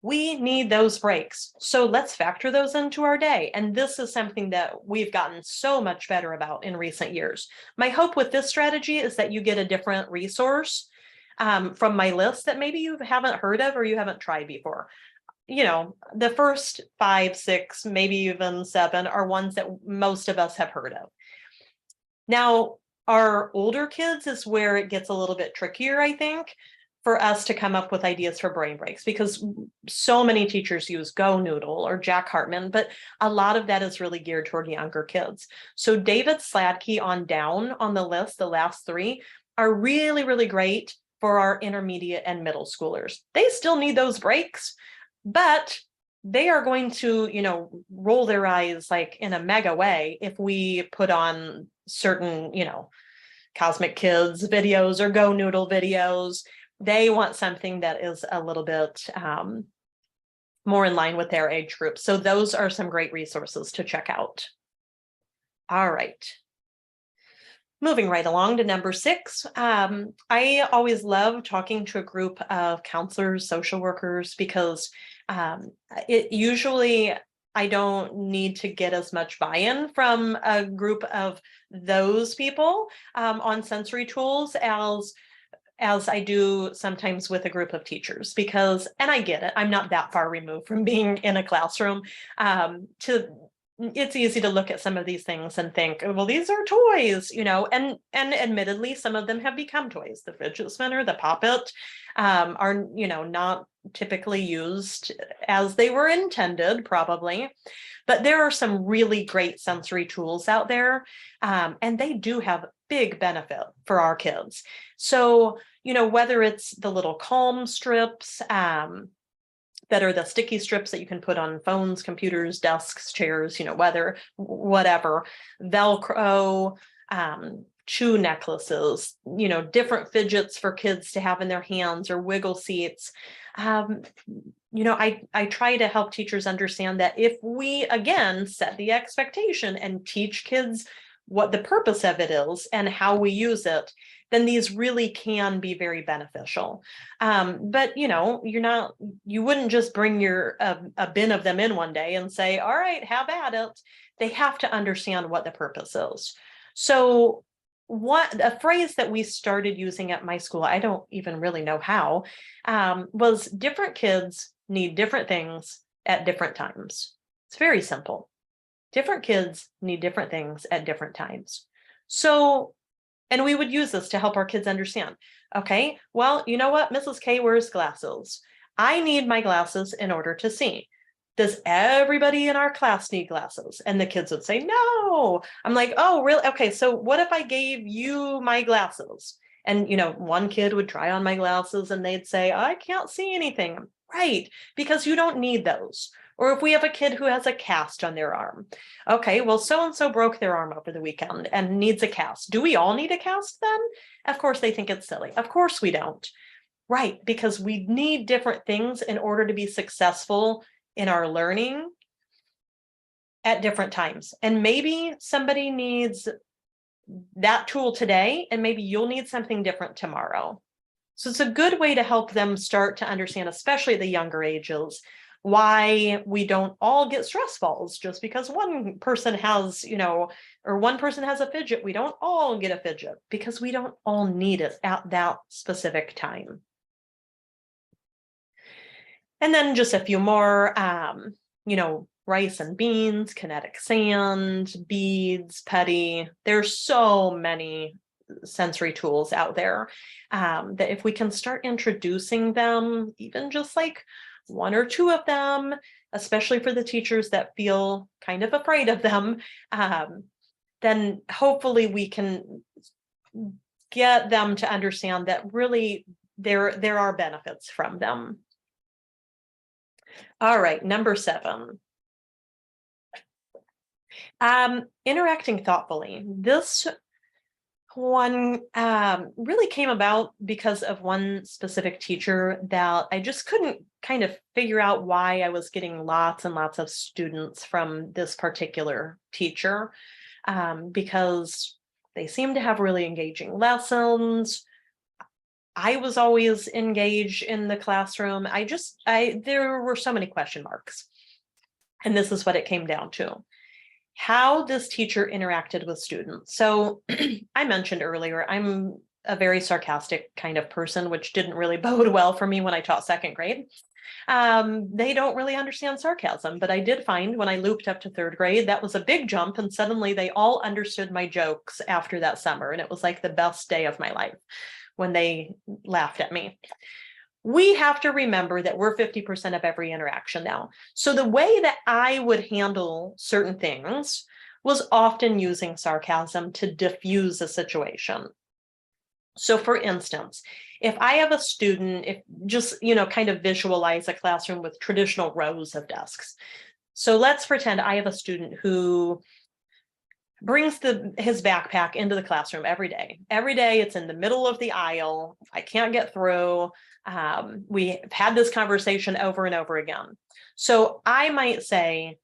We need those breaks. So let's factor those into our day. And this is something that we've gotten so much better about in recent years. My hope with this strategy is that you get a different resource from my list that maybe you haven't heard of or you haven't tried before. The first 5, 6, maybe even 7 are ones that most of us have heard of. Now, our older kids is where it gets a little bit trickier, I think, for us to come up with ideas for brain breaks because so many teachers use Go Noodle or Jack Hartman, but a lot of that is really geared toward younger kids. So David Sladkey on down on the list, the last 3, are really, really great for our intermediate and middle schoolers. They still need those breaks, but they are going to, roll their eyes like in a mega way if we put on certain, Cosmic Kids videos or Go Noodle videos. They want something that is a little bit more in line with their age group. So those are some great resources to check out. All right. Moving right along to number 6. I always love talking to a group of counselors, social workers, because it usually I don't need to get as much buy-in from a group of those people on sensory tools as I do sometimes with a group of teachers because, and I get it, I'm not that far removed from being in a classroom it's easy to look at some of these things and think, well, these are toys, and admittedly, some of them have become toys. The fidget spinner, the Pop-It are, not typically used as they were intended, probably. But there are some really great sensory tools out there, and they do have big benefit for our kids. So, whether it's the little calm strips, that are the sticky strips that you can put on phones, computers, desks, chairs, whatever, Velcro, chew necklaces, different fidgets for kids to have in their hands or wiggle seats. I try to help teachers understand that if we, again, set the expectation and teach kids what the purpose of it is and how we use it, then these really can be very beneficial. But you wouldn't just bring a bin of them in one day and say, all right, have at it. They have to understand what the purpose is. So a phrase that we started using at my school, I don't even really know how, was different kids need different things at different times. It's very simple. Different kids need different things at different times. So, and we would use this to help our kids understand. Okay, well, you know what? Mrs. K wears glasses. I need my glasses in order to see. Does everybody in our class need glasses? And the kids would say, no. I'm like, oh, really? Okay, so what if I gave you my glasses? And, one kid would try on my glasses and they'd say, I can't see anything. Right, because you don't need those. Or if we have a kid who has a cast on their arm. Okay, well, so-and-so broke their arm over the weekend and needs a cast. Do we all need a cast then? Of course, they think it's silly. Of course we don't. Right, because we need different things in order to be successful in our learning at different times. And maybe somebody needs that tool today, and maybe you'll need something different tomorrow. So it's a good way to help them start to understand, especially the younger ages, why we don't all get stress balls just because one person has, or one person has a fidget. We don't all get a fidget because we don't all need it at that specific time. And then just a few more, rice and beans, kinetic sand, beads, putty. There's so many sensory tools out there that if we can start introducing them, even just like one or two of them, especially for the teachers that feel kind of afraid of them, then hopefully we can get them to understand that really there are benefits from them. All right, number 7. Interacting thoughtfully. This one really came about because of one specific teacher that I just couldn't kind of figure out why I was getting lots and lots of students from this particular teacher, because they seemed to have really engaging lessons. I was always engaged in the classroom. There were so many question marks. And this is what it came down to: how this teacher interacted with students. So I mentioned earlier, I'm a very sarcastic kind of person, which didn't really bode well for me when I taught 2nd grade. They don't really understand sarcasm, but I did find when I looped up to 3rd grade, that was a big jump. And suddenly they all understood my jokes after that summer. And it was like the best day of my life when they laughed at me. We have to remember that we're 50% of every interaction now. So the way that I would handle certain things was often using sarcasm to diffuse a situation. So for instance, if I have a student, kind of visualize a classroom with traditional rows of desks. So let's pretend I have a student who brings his backpack into the classroom every day. Every day it's in the middle of the aisle. I can't get through. We've had this conversation over and over again. So I might say,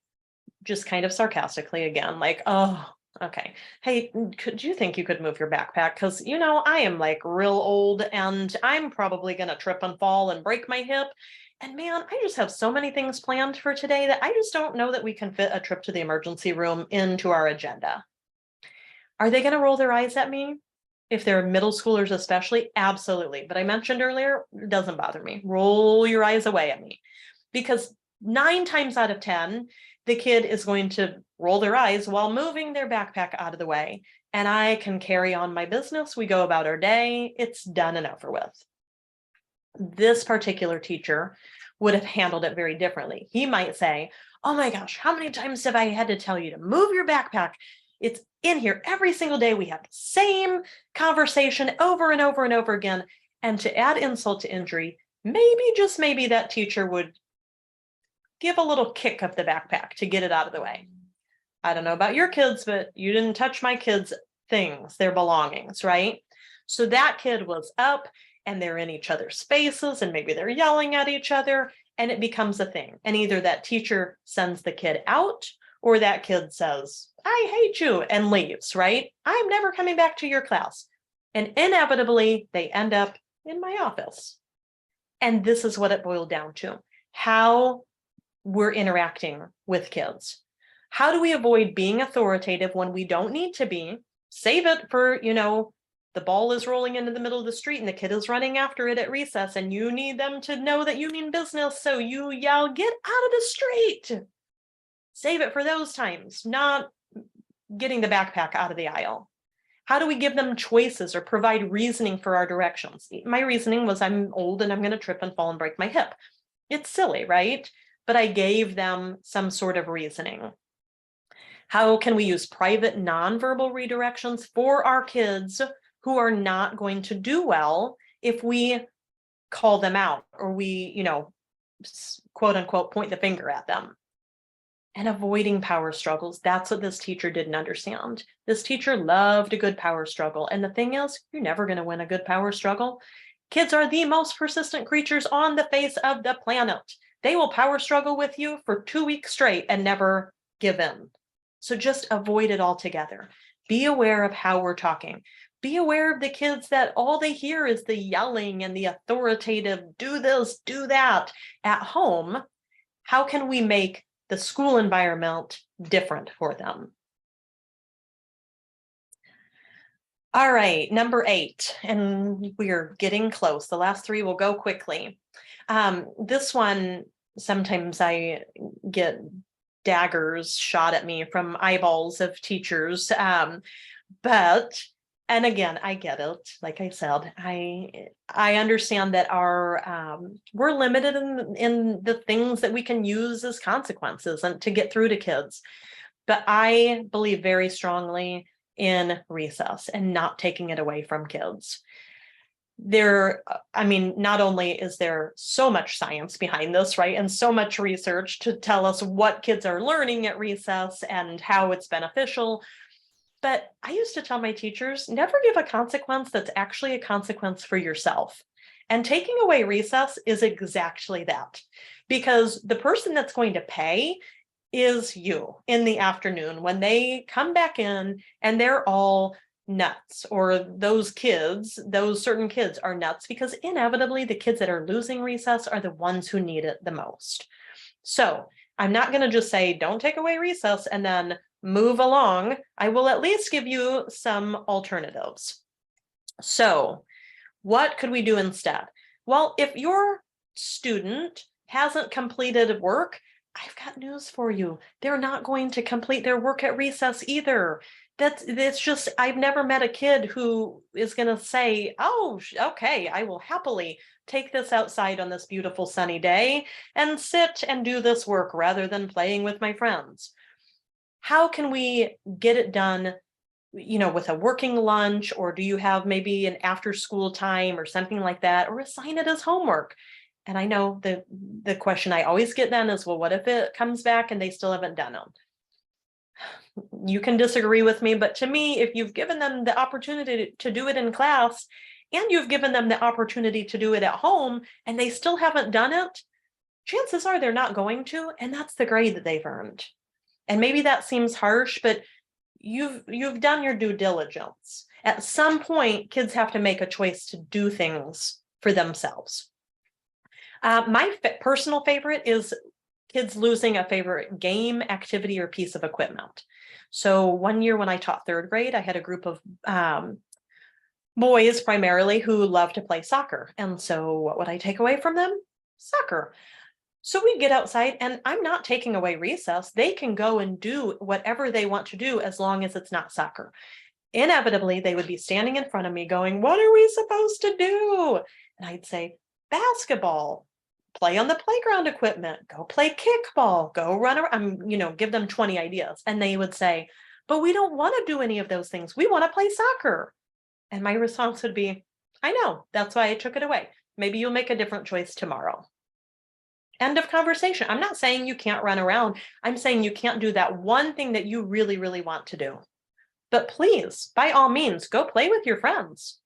just kind of sarcastically again, like, oh, okay. Hey, do you think you could move your backpack? Because, I am like real old and I'm probably going to trip and fall and break my hip. And man, I just have so many things planned for today that I just don't know that we can fit a trip to the emergency room into our agenda. Are they going to roll their eyes at me? If they're middle schoolers especially, absolutely. But I mentioned earlier, it doesn't bother me. Roll your eyes away at me. Because 9 times out of 10, the kid is going to roll their eyes while moving their backpack out of the way. And I can carry on my business. We go about our day. It's done and over with. This particular teacher would have handled it very differently. He might say, oh my gosh, how many times have I had to tell you to move your backpack? It's in here every single day. We have the same conversation over and over and over again. And to add insult to injury, maybe, just maybe, that teacher would give a little kick of the backpack to get it out of the way. I don't know about your kids, but you didn't touch my kids' things, their belongings, right? So that kid was up and they're in each other's spaces and maybe they're yelling at each other and it becomes a thing. And either that teacher sends the kid out or that kid says, I hate you, and leaves, right? I'm never coming back to your class. And inevitably, they end up in my office. And this is what it boiled down to: how we're interacting with kids. How do we avoid being authoritative when we don't need to be? Save it for, the ball is rolling into the middle of the street and the kid is running after it at recess and you need them to know that you mean business. So you yell, get out of the street. Save it for those times, not getting the backpack out of the aisle. How do we give them choices or provide reasoning for our directions? My reasoning was I'm old and I'm going to trip and fall and break my hip. It's silly, right? But I gave them some sort of reasoning. How can we use private nonverbal redirections for our kids who are not going to do well if we call them out or we, quote unquote, point the finger at them? And avoiding power struggles. That's what this teacher didn't understand. This teacher loved a good power struggle. And the thing is, you're never going to win a good power struggle. Kids are the most persistent creatures on the face of the planet. They will power struggle with you for 2 weeks straight and never give in. So just avoid it altogether. Be aware of how we're talking. Be aware of the kids that all they hear is the yelling and the authoritative, do this, do that at home. How can we make the school environment different for them? All right, number 8, and we're getting close. The last 3 will go quickly. This one, sometimes I get daggers shot at me from eyeballs of teachers. And again, I get it. Like I said, I understand that we're limited in the things that we can use as consequences and to get through to kids. But I believe very strongly in recess and not taking it away from kids. Not only is there so much science behind this, right, and so much research to tell us what kids are learning at recess and how it's beneficial, but I used to tell my teachers, never give a consequence that's actually a consequence for yourself. And taking away recess is exactly that, because the person that's going to pay is you in the afternoon when they come back in and they're all nuts, or those certain kids are nuts, because inevitably the kids that are losing recess are the ones who need it the most. So I'm not going to just say, don't take away recess and then move along. I will at least give you some alternatives. So what could we do instead? Well, if your student hasn't completed work, I've got news for you. They're not going to complete their work at recess either. That's just, I've never met a kid who is going to say, oh, okay, I will happily take this outside on this beautiful sunny day and sit and do this work rather than playing with my friends. How can we get it done, with a working lunch, or do you have maybe an after school time or something like that, or assign it as homework? And I know the question I always get then is, well, what if it comes back and they still haven't done it? You can disagree with me, but to me, if you've given them the opportunity to do it in class and you've given them the opportunity to do it at home and they still haven't done it, chances are they're not going to, and that's the grade that they've earned. And maybe that seems harsh, but you've done your due diligence. At some point, kids have to make a choice to do things for themselves. My personal favorite is kids losing a favorite game, activity, or piece of equipment. So one year when I taught 3rd grade, I had a group of boys primarily who love to play soccer. And so what would I take away from them? Soccer. So we get outside, and I'm not taking away recess. They can go and do whatever they want to do as long as it's not soccer. Inevitably, they would be standing in front of me going, what are we supposed to do? And I'd say, basketball, play on the playground equipment, go play kickball, go run around, give them 20 ideas. And they would say, but we don't want to do any of those things. We want to play soccer. And my response would be, I know, that's why I took it away. Maybe you'll make a different choice tomorrow. End of conversation. I'm not saying you can't run around. I'm saying you can't do that one thing that you really, really want to do. But please, by all means, go play with your friends.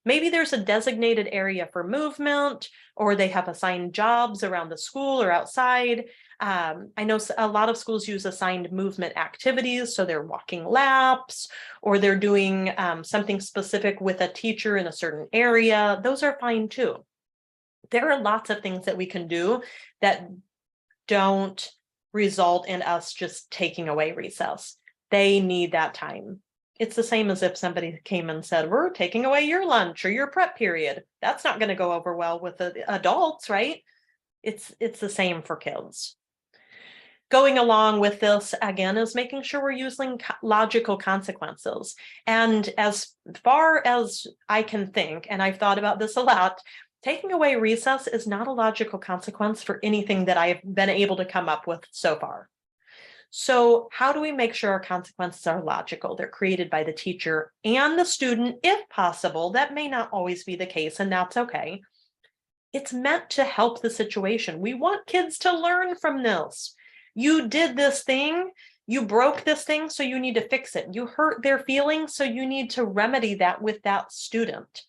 Maybe there's a designated area for movement, or they have assigned jobs around the school or outside. I know a lot of schools use assigned movement activities, so they're walking laps, or they're doing something specific with a teacher in a certain area. Those are fine too. There are lots of things that we can do that don't result in us just taking away recess. They need that time. It's the same as if somebody came and said, we're taking away your lunch or your prep period. That's not going to go over well with the adults, right? It's the same for kids. Going along with this, again, is making sure we're using logical consequences. And as far as I can think, and I've thought about this a lot, taking away recess is not a logical consequence for anything that I've been able to come up with so far. So how do we make sure our consequences are logical? They're created by the teacher and the student, if possible. That may not always be the case, and that's okay. It's meant to help the situation. We want kids to learn from this. You did this thing, you broke this thing, so you need to fix it. You hurt their feelings, so you need to remedy that with that student.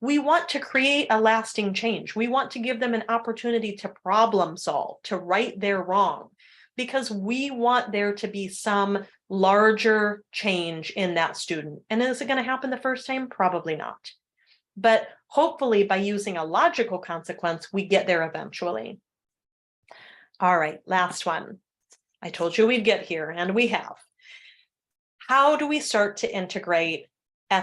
we want to create a lasting change. We want to give them an opportunity to problem solve, to right their wrong, because we want there to be some larger change in that student. And is it going to happen the first time? Probably not. But hopefully by using a logical consequence, we get there eventually. All right, last one. I told you we'd get here, and we have. How do we start to integrate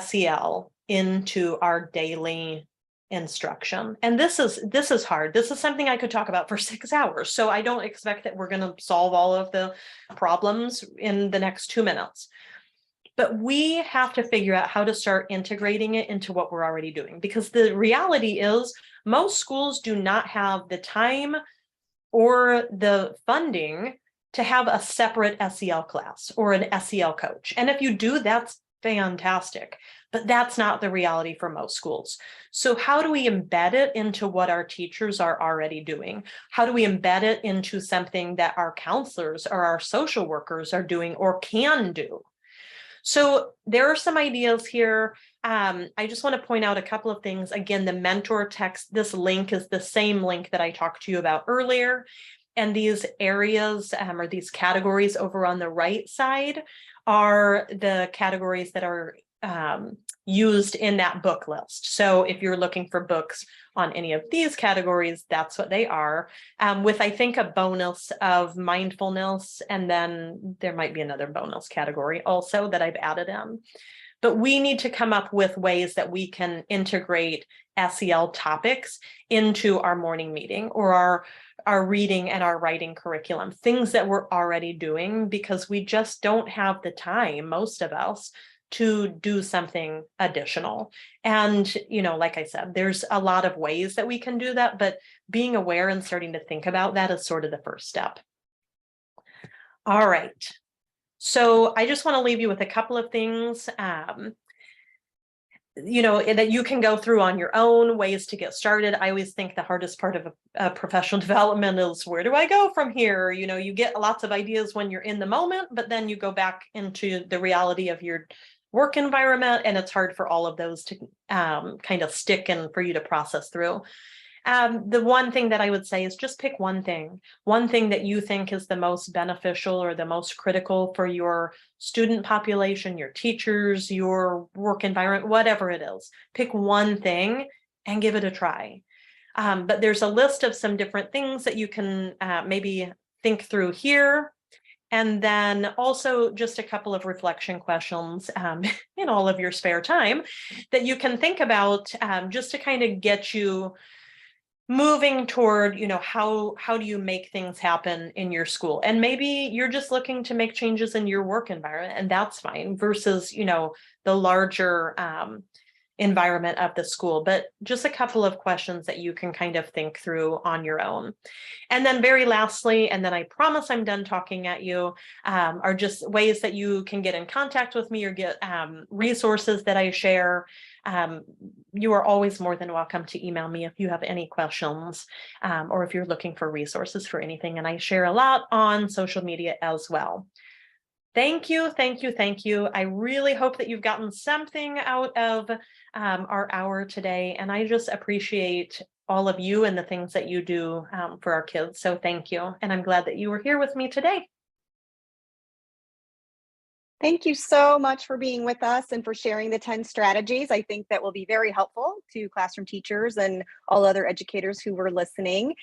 SEL into our daily instruction? And this is hard. This is something I could talk about for 6 hours. So I don't expect that we're going to solve all of the problems in the next 2 minutes. But we have to figure out how to start integrating it into what we're already doing, because the reality is most schools do not have the time or the funding to have a separate SEL class or an SEL coach. And if you do, that's fantastic, but that's not the reality for most schools. So how do we embed it into what our teachers are already doing? How do we embed it into something that our counselors or our social workers are doing or can do? So there are some ideas here. I just want to point out a couple of things. Again, the mentor text, this link is the same link that I talked to you about earlier. And these areas or these categories over on the right side are the categories that are used in that book list. So if you're looking for books on any of these categories, that's what they are, with, I think, a bonus of mindfulness. And then there might be another bonus category also that I've added in. But we need to come up with ways that we can integrate SEL topics into our morning meeting or our reading and our writing curriculum, things that we're already doing, because we just don't have the time, most of us, to do something additional. And, like I said, there's a lot of ways that we can do that, but being aware and starting to think about that is sort of the first step. All right. So I just want to leave you with a couple of things, that you can go through on your own, ways to get started. I always think the hardest part of professional development is, where do I go from here? You get lots of ideas when you're in the moment, but then you go back into the reality of your work environment, and it's hard for all of those to kind of stick and for you to process through. The one thing that I would say is just pick one thing that you think is the most beneficial or the most critical for your student population, your teachers, your work environment, whatever it is. Pick one thing and give it a try. But there's a list of some different things that you can maybe think through here. And then also just a couple of reflection questions in all of your spare time that you can think about, just to kind of get you moving toward, how do you make things happen in your school? And maybe you're just looking to make changes in your work environment, and that's fine, versus, the larger environment of the school. But just a couple of questions that you can kind of think through on your own. And then very lastly, and then I promise I'm done talking at you, are just ways that you can get in contact with me or get resources that I share. You are always more than welcome to email me if you have any questions, or if you're looking for resources for anything. And I share a lot on social media as well. Thank you, thank you, thank you. I really hope that you've gotten something out of our hour today. And I just appreciate all of you and the things that you do for our kids. So thank you. And I'm glad that you were here with me today. Thank you so much for being with us and for sharing the 10 strategies. I think that will be very helpful to classroom teachers and all other educators who were listening.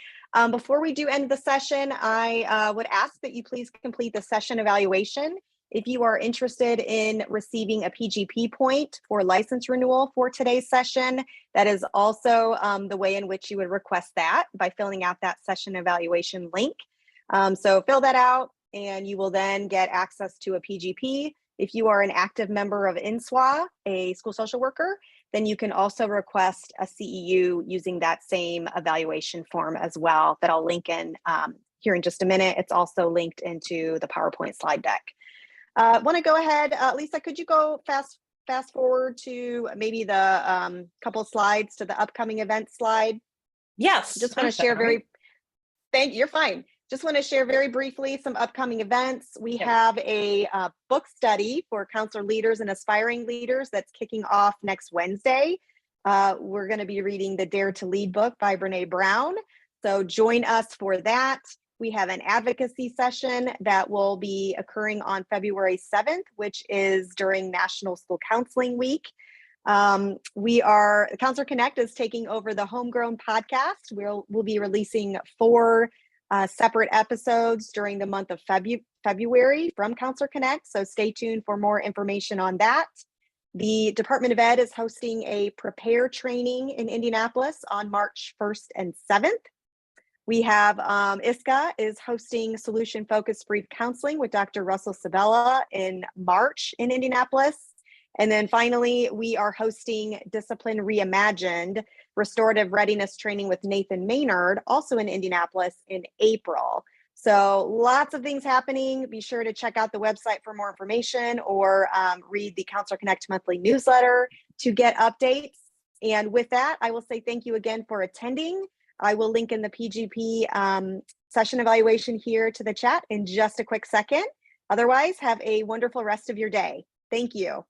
Before we do end the session, I would ask that you please complete the session evaluation. If you are interested in receiving a PGP point for license renewal for today's session, that is also the way in which you would request that, by filling out that session evaluation link. So fill that out, and you will then get access to a PGP. If you are an active member of INSWA, a school social worker, then you can also request a CEU using that same evaluation form as well, that I'll link in here in just a minute. It's also linked into the PowerPoint slide deck. Want to go ahead, Lisa, could you go fast forward to maybe the couple slides to the upcoming event slide? Yes. Just want to share you're fine. Just want to share very briefly some upcoming events. We have a book study for counselor leaders and aspiring leaders that's kicking off next Wednesday. We're going to be reading the Dare to Lead book by Brene Brown. So join us for that. We have an advocacy session that will be occurring on February 7th, which is during National School Counseling Week. Counselor Connect is taking over the Homegrown podcast. We'll be releasing 4 separate episodes during the month of February from Counselor Connect. So stay tuned for more information on that. The Department of Ed is hosting a prepare training in Indianapolis on March 1st and 7th. We have ISCA is hosting solution focused brief counseling with Dr. Russell Sabella in March in Indianapolis. And then finally, we are hosting Discipline Reimagined restorative readiness training with Nathan Maynard, also in Indianapolis in April. So lots of things happening. Be sure to check out the website for more information or read the Counselor Connect monthly newsletter to get updates. And with that, I will say thank you again for attending. I will link in the PGP session evaluation here to the chat in just a quick second. Otherwise, have a wonderful rest of your day. Thank you.